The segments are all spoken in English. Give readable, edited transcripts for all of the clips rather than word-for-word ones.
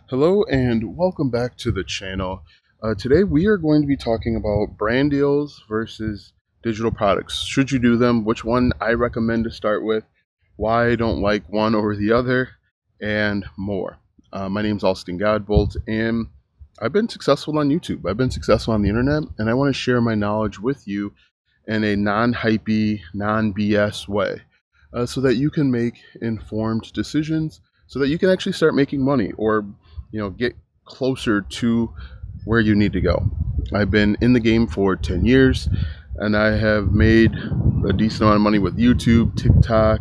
Hello and welcome back to the channel. Today we are going to be talking about brand deals versus digital products. Should you do them? Which one I recommend to start with? Why I don't like one over the other? And more. My name is Alston Godbolt and I've been successful on YouTube. I've been successful on the internet and I want to share my knowledge with you in a non-hypey, non-BS way so that you can make informed decisions so that you can actually start making money or get closer to where you need to go. I've been in the game for 10 years and I have made a decent amount of money with YouTube, TikTok,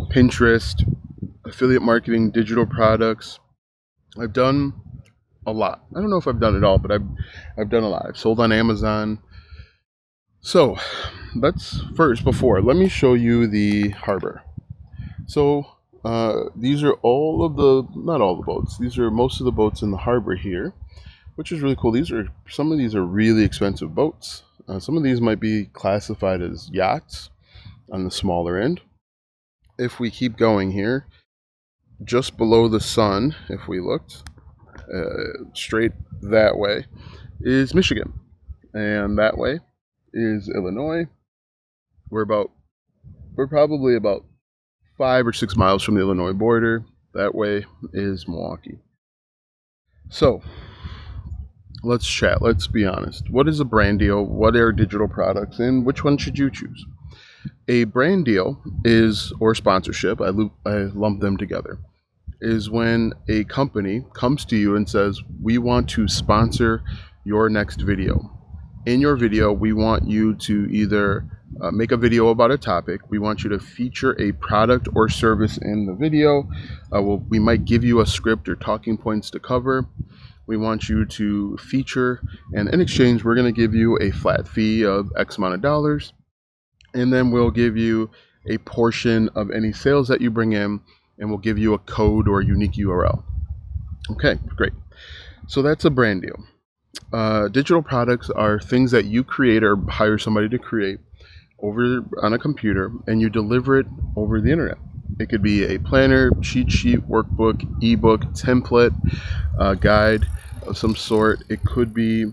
Pinterest, affiliate marketing, digital products. I've done a lot. I don't know if I've done it all, but I've done a lot. I've sold on Amazon. So let me show you the harbor. So these are not all the boats. These are most of the boats in the harbor here, which is really cool. Some of these are really expensive boats. Some of these might be classified as yachts on the smaller end. If we keep going here, just below the sun, if we looked straight that way, is Michigan, and that way is Illinois. We're probably about 5 or 6 miles from the Illinois border. That way is Milwaukee. So let's chat. Let's be honest. What is a brand deal? What are digital products? And which one should you choose? A brand deal or sponsorship, I lump them together, is when a company comes to you and says, we want to sponsor your next video. In your video, we want you to either make a video about a topic. We want you to feature a product or service in the video. We might give you a script or talking points to cover. We want you to feature, and in exchange, we're going to give you a flat fee of X amount of dollars. And then we'll give you a portion of any sales that you bring in, and we'll give you a code or a unique URL. Okay, great. So that's a brand deal. Digital products are things that you create or hire somebody to create over on a computer, and you deliver it over the internet. It could be a planner, cheat sheet, workbook, ebook, template, guide of some sort. It could be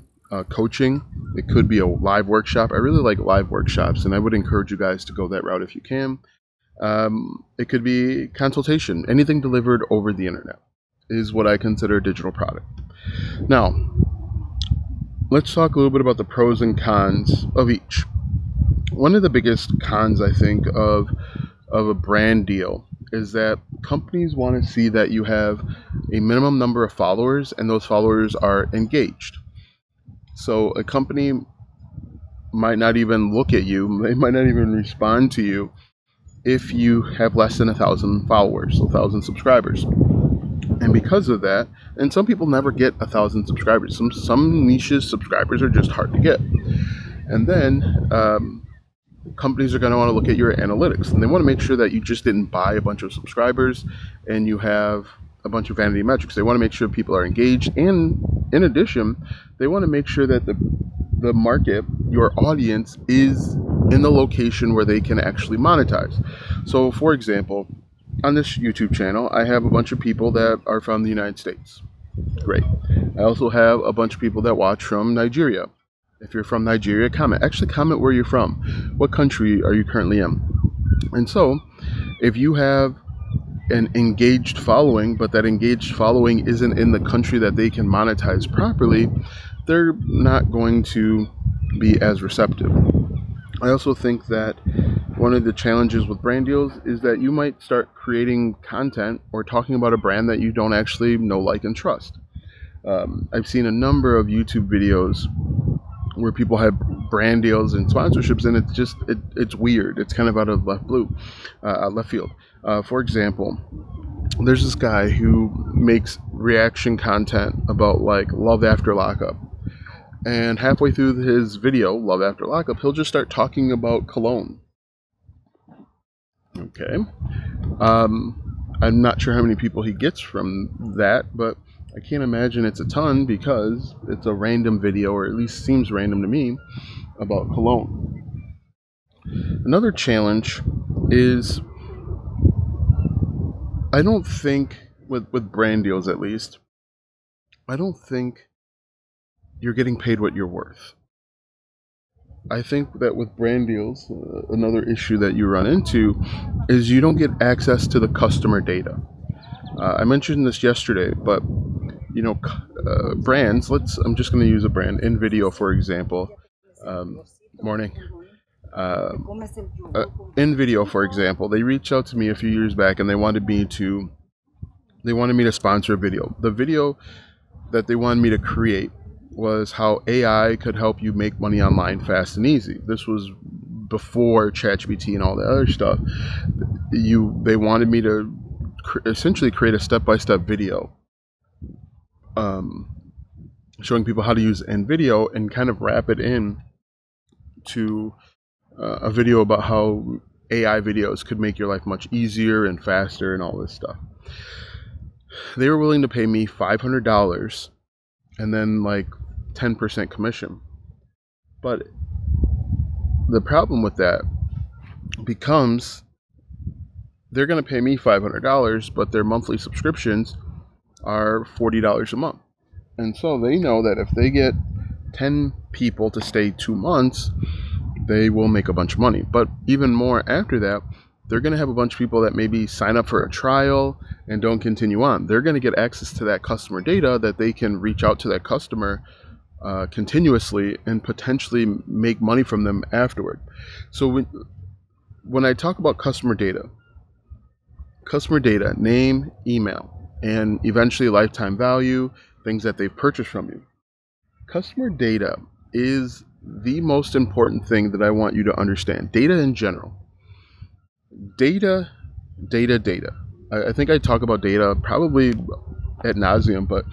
coaching. It could be a live workshop. I really like live workshops, and I would encourage you guys to go that route if you can. It could be consultation. Anything delivered over the internet is what I consider a digital product. Now, let's talk a little bit about the pros and cons of each. One of the biggest cons, I think, of a brand deal is that companies want to see that you have a minimum number of followers and those followers are engaged. So a company might not even look at you, they might not even respond to you if you have less than 1,000 followers, 1,000 subscribers. And because of that, and some people never get 1,000 subscribers. Some niches subscribers are just hard to get. And then companies are going to want to look at your analytics, and they want to make sure that you just didn't buy a bunch of subscribers and you have a bunch of vanity metrics. They want to make sure people are engaged, and in addition, they want to make sure that the market, your audience, is in the location where they can actually monetize. So, for example, on this YouTube channel, I have a bunch of people that are from the United States. Great. I also have a bunch of people that watch from Nigeria. If you're from Nigeria, comment. Actually, comment where you're from. What country are you currently in? And so, if you have an engaged following, but that engaged following isn't in the country that they can monetize properly, they're not going to be as receptive. I also think that one of the challenges with brand deals is that you might start creating content or talking about a brand that you don't actually know, like, and trust. I've seen a number of YouTube videos where people have brand deals and sponsorships, and it's weird. It's kind of out of left field. For example, there's this guy who makes reaction content about like love after lockup, and halfway through his video, love after lockup, he'll just start talking about cologne. Okay, I'm not sure how many people he gets from that, but I can't imagine it's a ton because it's a random video, or at least seems random to me, about cologne. Another challenge is I don't think, with brand deals at least, I don't think you're getting paid what you're worth. I think that with brand deals, another issue that you run into is you don't get access to the customer data. I mentioned this yesterday, but brands. I'm just going to use a brand in video, for example. Morning. Uh, in video, for example, they reached out to me a few years back, and they wanted me to sponsor a video. The video that they wanted me to create was how AI could help you make money online fast and easy. This was before ChatGPT and all that other stuff. They wanted me to essentially create a step-by-step video, showing people how to use NVideo and kind of wrap it in to a video about how AI videos could make your life much easier and faster and all this stuff. They were willing to pay me $500 and then like 10% commission. But the problem with that becomes they're going to pay me $500, but their monthly subscriptions are $40 a month. And so they know that if they get 10 people to stay 2 months, they will make a bunch of money. But even more after that, they're going to have a bunch of people that maybe sign up for a trial and don't continue on. They're going to get access to that customer data that they can reach out to that customer continuously and potentially make money from them afterward. So when I talk about customer data, name, email, and eventually lifetime value, things that they've purchased from you. Customer data is the most important thing that I want you to understand. Data in general. Data. I think I talk about data probably ad nauseum, but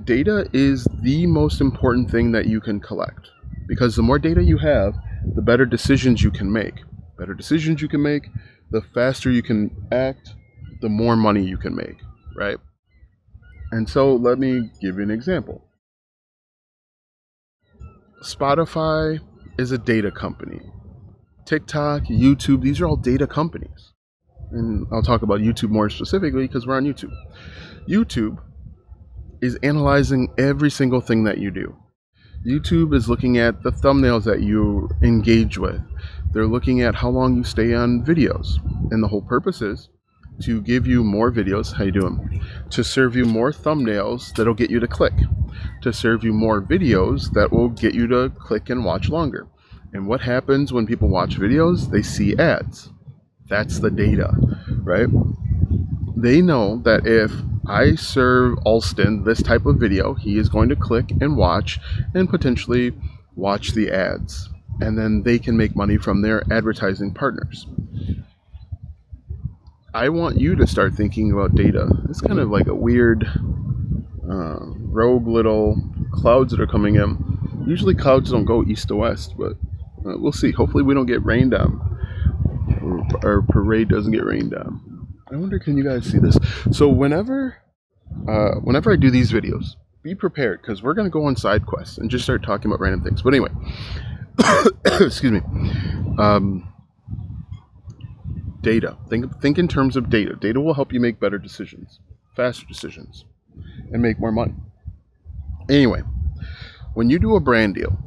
data is the most important thing that you can collect, because the more data you have, the better decisions you can make. The faster you can act, the more money you can make, right? And so let me give you an example. Spotify is a data company. TikTok, YouTube, these are all data companies. And I'll talk about YouTube more specifically because we're on YouTube. YouTube is analyzing every single thing that you do. YouTube is looking at the thumbnails that you engage with. They're looking at how long you stay on videos. And the whole purpose is to give you more videos. How you doing? To serve you more thumbnails that'll get you to click. To serve you more videos that will get you to click and watch longer. And what happens when people watch videos? They see ads. That's the data, right? They know that if I serve Alston this type of video, he is going to click and watch and potentially watch the ads. And then they can make money from their advertising partners. I want you to start thinking about data. It's kind of like a weird rogue little clouds that are coming in. Usually clouds don't go east to west, but we'll see. Hopefully we don't get rained on. Our parade doesn't get rained on. I wonder, can you guys see this? So whenever I do these videos, be prepared, because we're going to go on side quests and just start talking about random things. But anyway, excuse me. Data. Think in terms of data. Data will help you make better decisions, faster decisions, and make more money. Anyway, when you do a brand deal,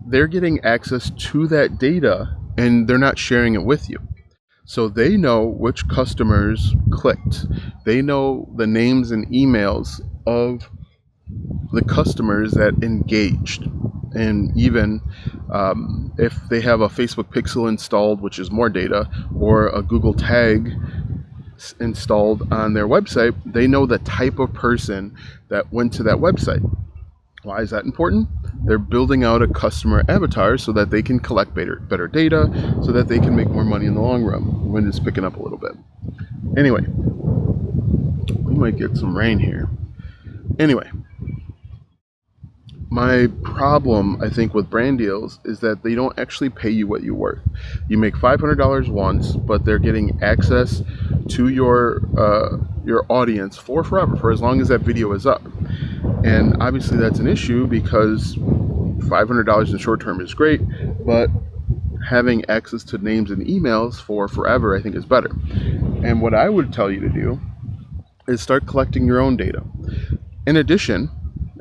they're getting access to that data and they're not sharing it with you. So they know which customers clicked. They know the names and emails of the customers that engaged. And even if they have a Facebook pixel installed, which is more data, or a Google tag installed on their website, they know the type of person that went to that website. Why is that important? They're building out a customer avatar so that they can collect better data, so that they can make more money in the long run. The wind is picking up a little bit. Anyway, we might get some rain here. Anyway, my problem, I think, with brand deals is that they don't actually pay you what you're worth. You make $500 once, but they're getting access to your audience for forever, for as long as that video is up. And obviously that's an issue, because $500 in short term is great, but having access to names and emails for forever, I think, is better. And what I would tell you to do is start collecting your own data. In addition,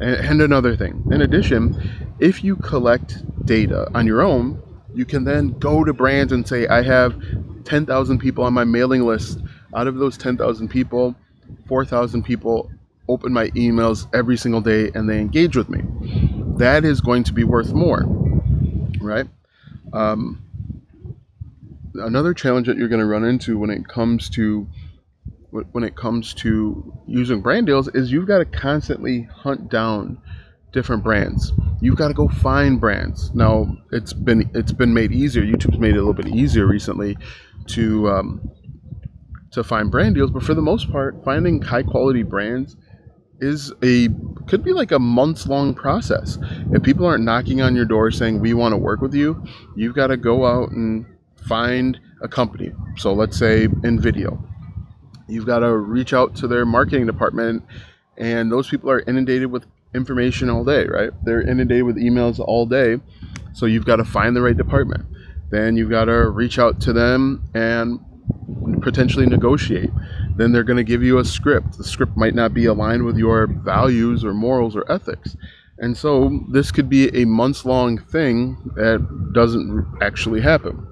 and another thing, in addition, if you collect data on your own, you can then go to brands and say, I have 10,000 people on my mailing list. Out of those 10,000 people, 4,000 people open my emails every single day and they engage with me. That is going to be worth more, right? Another challenge that you're going to run into when it comes to using brand deals is you've got to constantly hunt down different brands. You've got to go find brands. Now it's been made easier. YouTube's made it a little bit easier recently to find brand deals, but for the most part, finding high quality brands could be like a months long process. If people aren't knocking on your door saying we want to work with you, you've got to go out and find a company. So let's say in video, you've got to reach out to their marketing department, and those people are inundated with information all day, right? They're inundated with emails all day. So you've got to find the right department. Then you've got to reach out to them and potentially negotiate. Then they're going to give you a script. The script might not be aligned with your values or morals or ethics. And so this could be a months-long thing that doesn't actually happen.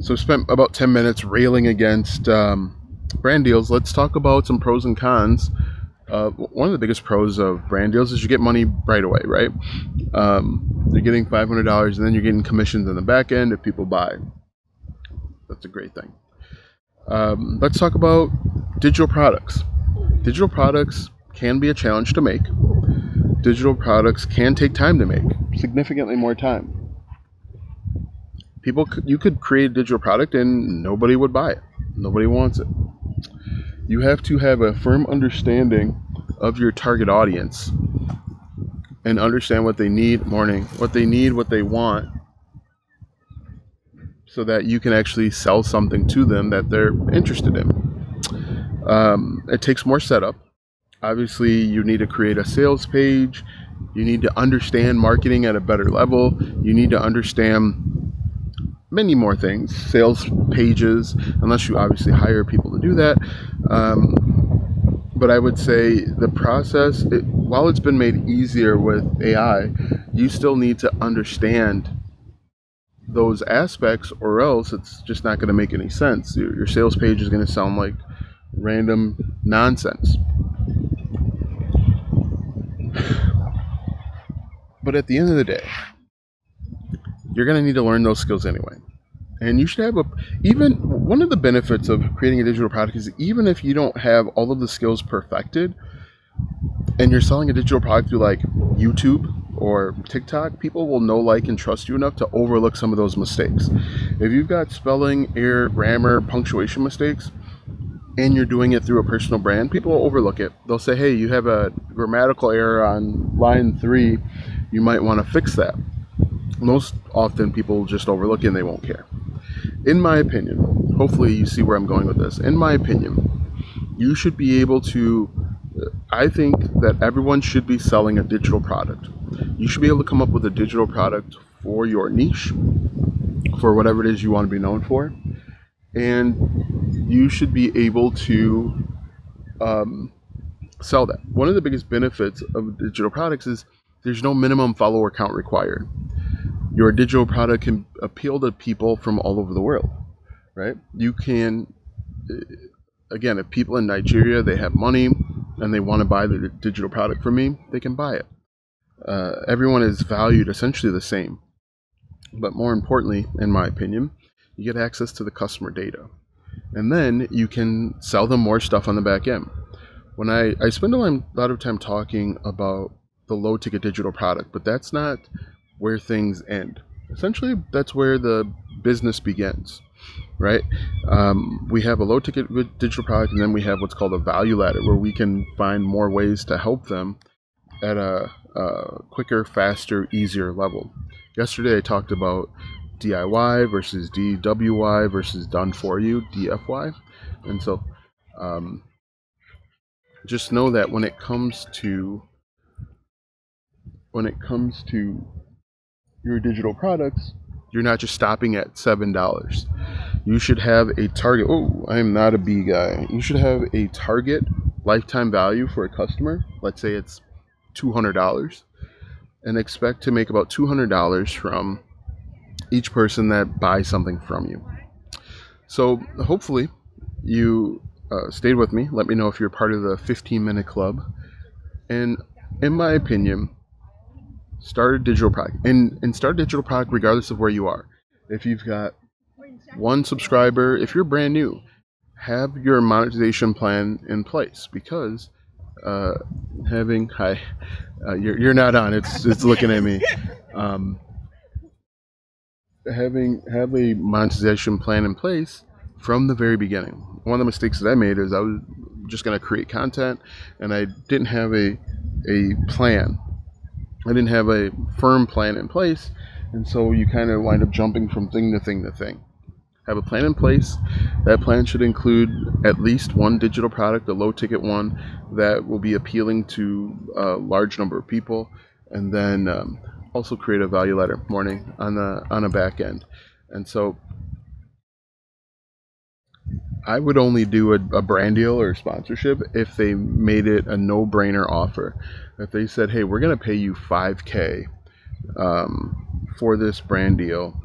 So spent about 10 minutes railing against brand deals. Let's talk about some pros and cons. One of the biggest pros of brand deals is you get money right away, right? You're getting $500 and then you're getting commissions in the back end if people buy. That's a great thing. Let's talk about digital products. Digital products can be a challenge to make. Digital products can take time to make, significantly more time. You could create a digital product and nobody would buy it. Nobody wants it. You have to have a firm understanding of your target audience and understand what they need, what they want, so that you can actually sell something to them that they're interested in. It takes more setup. Obviously, you need to create a sales page. You need to understand marketing at a better level. You need to understand many more things, sales pages, unless you obviously hire people to do that. But I would say the process, while it's been made easier with AI, you still need to understand those aspects, or else it's just not going to make any sense. Your sales page is going to sound like random nonsense. But at the end of the day, you're going to need to learn those skills anyway. And you should have even one of the benefits of creating a digital product is even if you don't have all of the skills perfected and you're selling a digital product through like YouTube or TikTok, people will know, like, and trust you enough to overlook some of those mistakes. If you've got spelling, error, grammar, punctuation mistakes, and you're doing it through a personal brand, people will overlook it. They'll say, hey, you have a grammatical error on line 3. You might want to fix that. Most often people just overlook it and they won't care. In my opinion, hopefully you see where I'm going with this. In my opinion, you should be able to, I think that everyone should be selling a digital product. You should be able to come up with a digital product for your niche, for whatever it is you want to be known for. And you should be able to sell that. One of the biggest benefits of digital products is there's no minimum follower count required. Your digital product can appeal to people from all over the world, right? You can, again, if people in Nigeria, they have money and they want to buy the digital product from me, they can buy it. Everyone is valued essentially the same. But more importantly, in my opinion, you get access to the customer data. And then you can sell them more stuff on the back end. When I spend a lot of time talking about the low ticket digital product, but that's not where things end. Essentially, that's where the business begins, right? We have a low ticket digital product, and then we have what's called a value ladder, where we can find more ways to help them at a quicker, faster, easier level. Yesterday, I talked about DIY versus DWY versus done for you, DFY. And so just know that when it comes to your digital products, you're not just stopping at $7. You should have a target. Oh, I am not a bee guy. You should have a target lifetime value for a customer. Let's say it's $200, and expect to make about $200 from each person that buys something from you. So hopefully you stayed with me. Let me know if you're part of the 15-minute club. And in my opinion, start a digital product, and start a digital product regardless of where you are. If you've got one subscriber, if you're brand new, have your monetization plan in place, because you're not on. It's looking at me. Have a monetization plan in place from the very beginning. One of the mistakes that I made is I was just going to create content, and I didn't have a plan. I didn't have a firm plan in place, and so you kind of wind up jumping from thing to thing to thing. Have a plan in place. That plan should include at least one digital product, a low ticket one that will be appealing to a large number of people, and then also create a value ladder morning on a back end. And so I would only do a brand deal or sponsorship if they made it a no-brainer offer. If they said, hey, we're going to pay you $5,000 for this brand deal,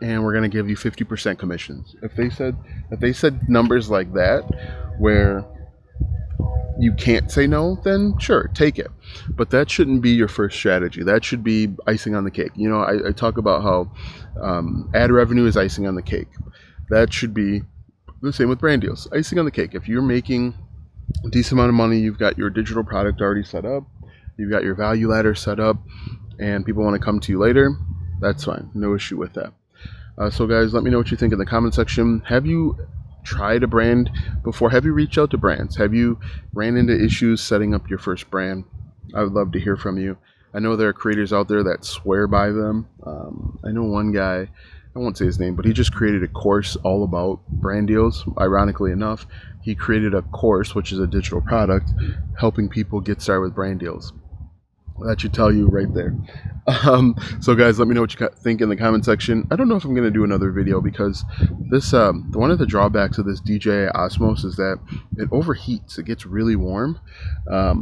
and we're going to give you 50% commissions. If they said numbers like that, where you can't say no, then sure, take it. But that shouldn't be your first strategy. That should be icing on the cake. You know, I talk about how ad revenue is icing on the cake. That should be the same with brand deals. Icing on the cake. If you're making a decent amount of money, you've got your digital product already set up, you've got your value ladder set up, and people want to come to you later, that's fine. No issue with that. So guys, let me know what you think in the comment section. Have you tried a brand before? Have you reached out to brands? Have you ran into issues setting up your first brand? I would love to hear from you. I know there are creators out there that swear by them. I know one guy, I won't say his name, but he just created a course all about brand deals. Ironically enough, he created a course, which is a digital product, helping people get started with brand deals. That should tell you right there. So guys, let me know what you think in the comment section. I don't know if I'm going to do another video, because this one of the drawbacks of this DJI Osmos is that it overheats. It gets really warm. I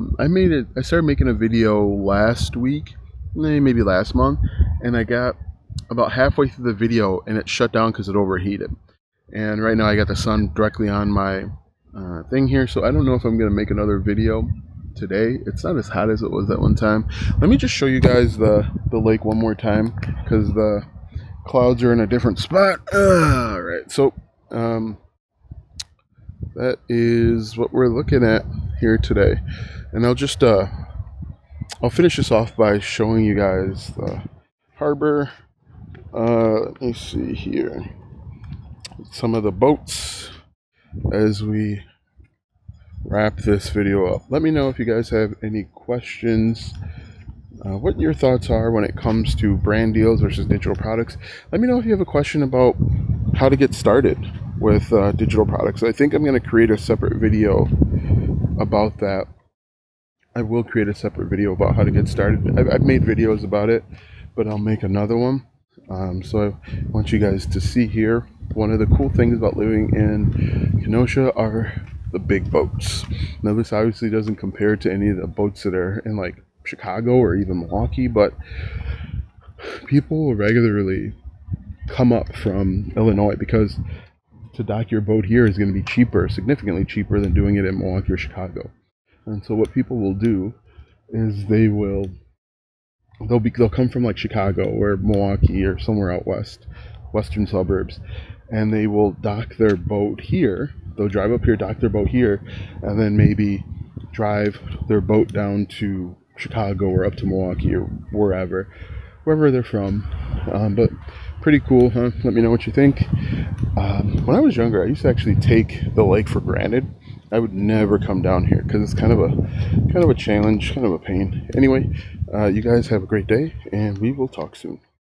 started making a video last week, maybe last month, and I got about halfway through the video and it shut down because it overheated. And right now I got the sun directly on my thing here, so I don't know if I'm going to make another video today. It's not as hot as it was that one time. Let me just show you guys the lake one more time, because the clouds are in a different spot. All right, so that is what we're looking at here today, and I'll finish this off by showing you guys the harbor. Let me see here some of the boats as we wrap this video up. Let me know if you guys have any questions, what your thoughts are when it comes to brand deals versus digital products. Let me know if you have a question about how to get started with digital products. I think I'm going to create a separate video about that. I will create a separate video about how to get started. I've made videos about it, but I'll make another one. So I want you guys to see here, one of the cool things about living in Kenosha are the big boats. Now this obviously doesn't compare to any of the boats that are in like Chicago or even Milwaukee, but people will regularly come up from Illinois, because to dock your boat here is going to be cheaper, significantly cheaper than doing it in Milwaukee or Chicago. And so what people will do is they'll come from like Chicago or Milwaukee or somewhere out west, western suburbs, and they will dock their boat here. They'll drive up here, dock their boat here, and then maybe drive their boat down to Chicago or up to Milwaukee or wherever they're from. But pretty cool, huh? Let me know what you think. When I was younger, I used to actually take the lake for granted. I would never come down here because it's kind of a challenge, kind of a pain. Anyway, you guys have a great day, and we will talk soon.